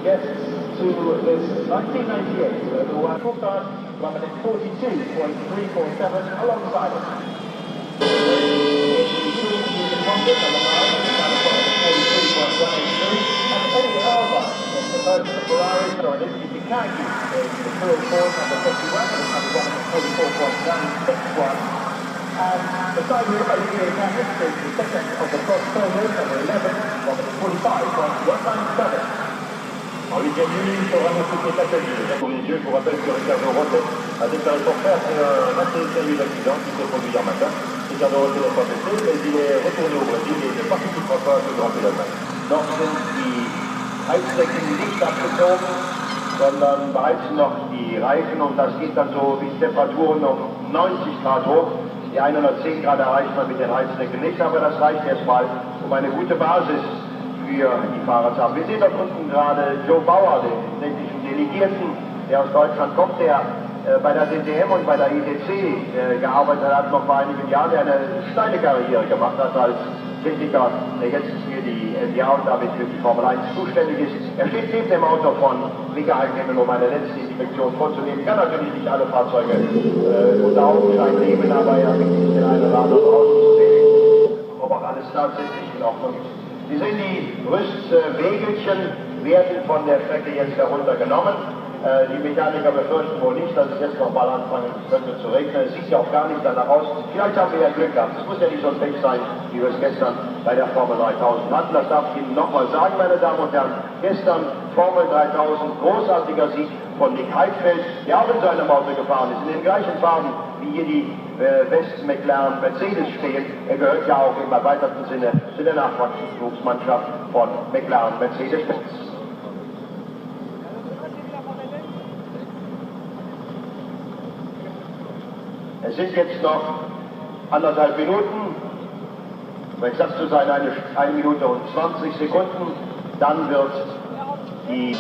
guests to this 1998 the World Cup running at 42.347 alongside us. Ferrari, Soroniski Pikaki in the field force number 51 and number 44.961. And beside him, Olivier Canis is the second of the cross totals, number 11, Robert 45.197. Olivier Newey sera notre spectateur. Pour les yeux, je vous rappelle que Ricardo Rosset a déclaré forfait après un assez sérieux accident qui s'est produit hier matin. Ricardo Rosset n'est pas blessé, mais il est retourné au Brésil et ne participera pas à ce Grand Prix d'Allemagne. Noch sind die Heizdecken nicht abgezogen, sondern beheizen noch die Reifen und das geht dann so bis Temperaturen um 90 Grad hoch. Die 110 Grad erreicht man mit den Heizdecken nicht, aber das reicht erstmal, um eine gute Basis für die Fahrer zu haben. Wir sehen dort unten gerade Joe Bauer, den sächsischen Delegierten, der aus Deutschland kommt, der bei der DTM und bei der ITC gearbeitet hat, noch vor einigen Jahren, der eine steile Karriere gemacht hat als Techniker, der jetzt für die LDA und damit für die Formel 1 zuständig ist. Er steht neben dem Auto von Michael Kemmel, um eine letzte Inspektion vorzunehmen. Kann natürlich nicht alle Fahrzeuge unter Augenschein nehmen, aber er bringt sich den einen oder anderen auszusehen, ob auch alles tatsächlich in Ordnung ist. Sie sehen, die Rüstwägelchen werden von der Strecke jetzt heruntergenommen. Die Mechaniker befürchten wohl nicht, dass es jetzt noch mal anfangen könnte zu regnen. Es sieht ja auch gar nicht danach aus. Vielleicht haben wir ja Glück gehabt. Es muss ja nicht so ein Pech sein, wie wir es gestern bei der Formel 3000 hatten. Das darf ich Ihnen nochmal sagen, meine Damen und Herren. Gestern Formel 3000, großartiger Sieg von Nick Heidfeld, der auch in seinem Auto gefahren ist, in den gleichen Farben, wie hier die West McLaren Mercedes stehen. Er gehört ja auch im erweiterten Sinne zu der Nachwuchsmannschaft von McLaren Mercedes-Benz. Es sind jetzt noch 1,5 Minuten, um exakt zu sein, 1 Minute und 20 Sekunden. Dann wird die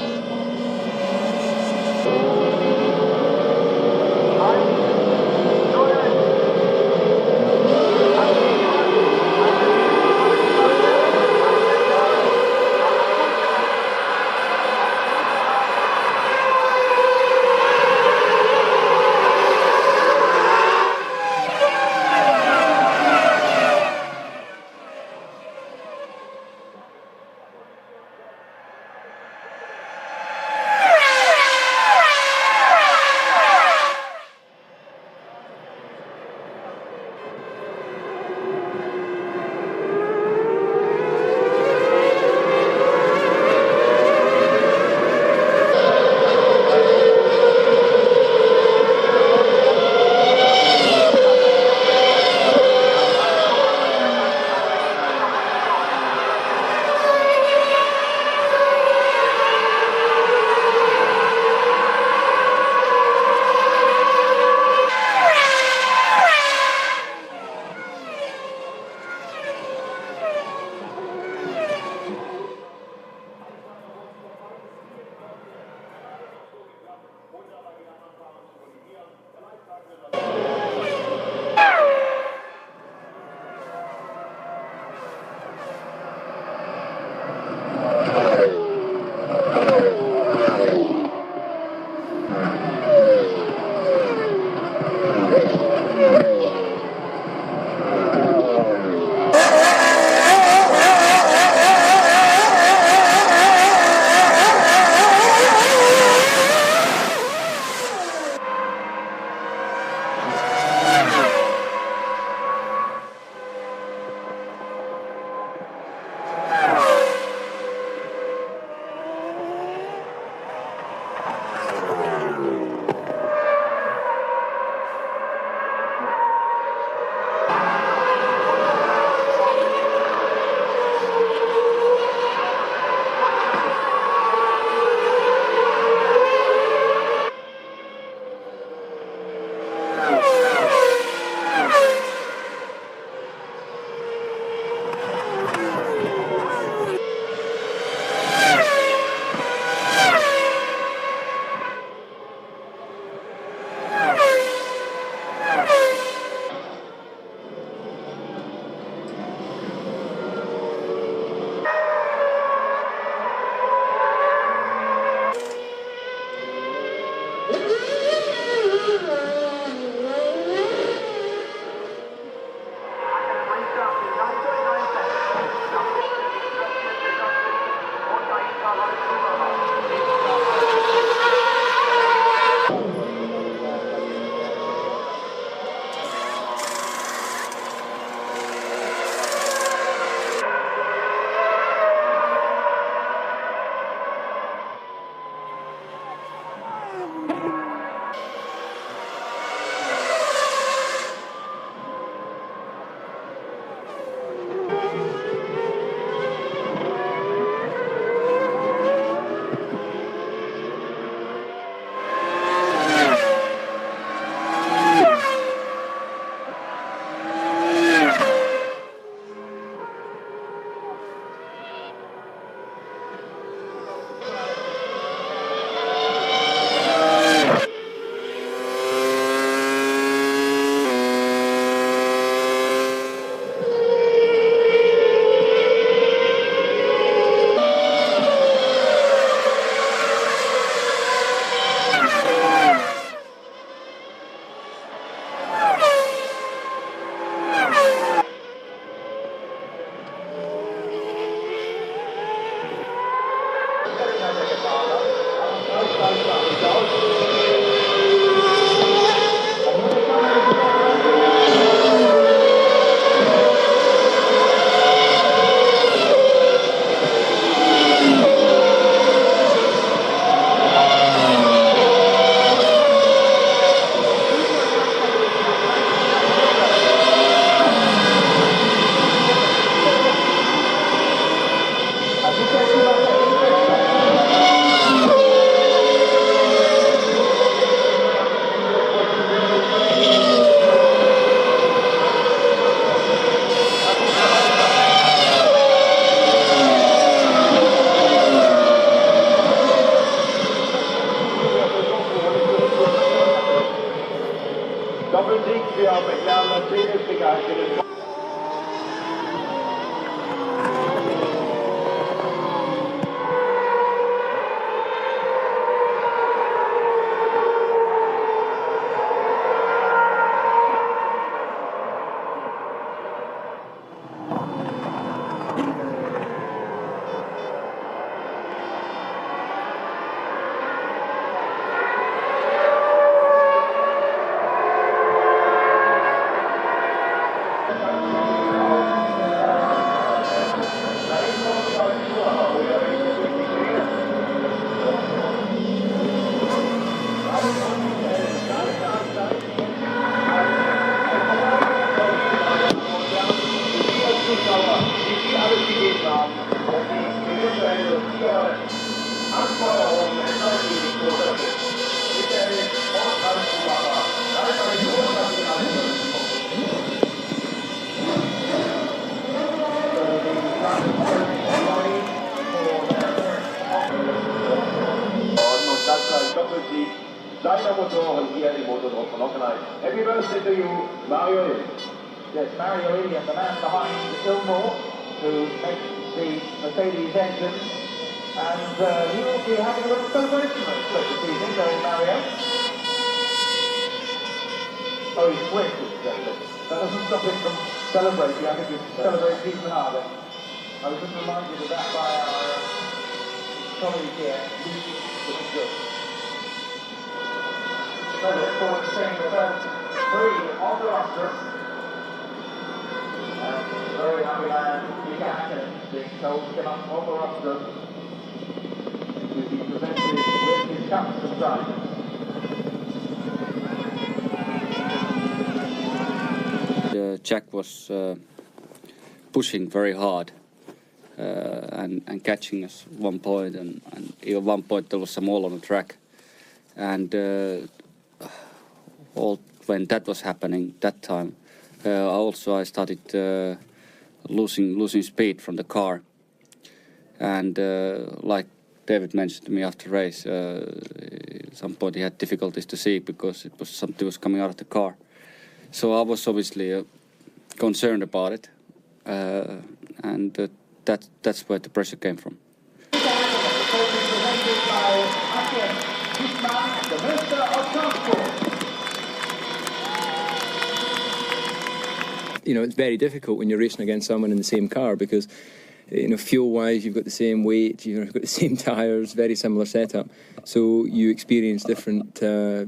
Motoren hier im Motodrome van Hockenheim. Happy birthday to you, Mario. Yes, Mario Ely and the man behind Ilmore, who makes the Mercedes engine. And he will be having a little celebration this evening, going Mario. Oh, he's switched, exactly. That doesn't stop him from celebrating. I think he's celebrating even harder. I was just reminded of that by our colleague here, Lucy Good. So look forward to seeing the first three on the roster. Very happy man, Mika Häkkinen, being told to come up on the roster to be presented with his captain's sign. Jack was pushing very hard and catching us one point, and even one point there was some all on the track, and when that was happening that time, I started losing speed from the car, and like David mentioned to me after the race, at some point he had difficulties to see because it was something was coming out of the car. So I was obviously concerned about it, and that's where the pressure came from. You know, it's very difficult when you're racing against someone in the same car because, you know, fuel-wise, you've got the same weight, you've got the same tyres, very similar setup. So you experience different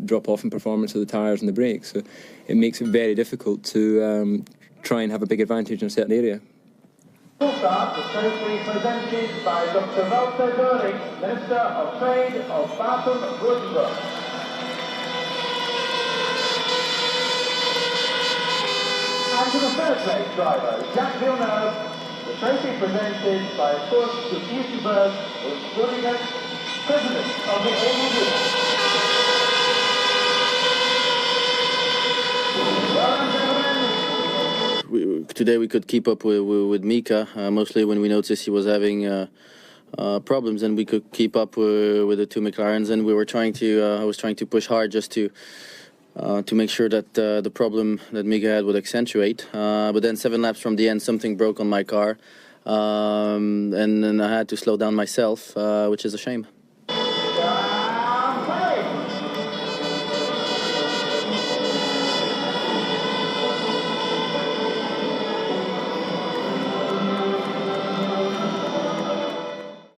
drop-off in performance of the tyres and the brakes. So it makes it very difficult to try and have a big advantage in a certain area. We'll start the trophy presented by Dr. Walter Göring, Minister of Trade of Baden-Württemberg. And to the first race driver, Jacques Villeneuve, the trophy presented by, of course, to Easterberg und Groningen, President of the ABU. Well done, gentlemen. Today we could keep up with Mika, mostly when we noticed he was having problems, and we could keep up with the two McLarens, and we were trying to. I was trying to push hard just to make sure that the problem that Mika had would accentuate. But then 7 laps from the end, something broke on my car, and then I had to slow down myself, which is a shame.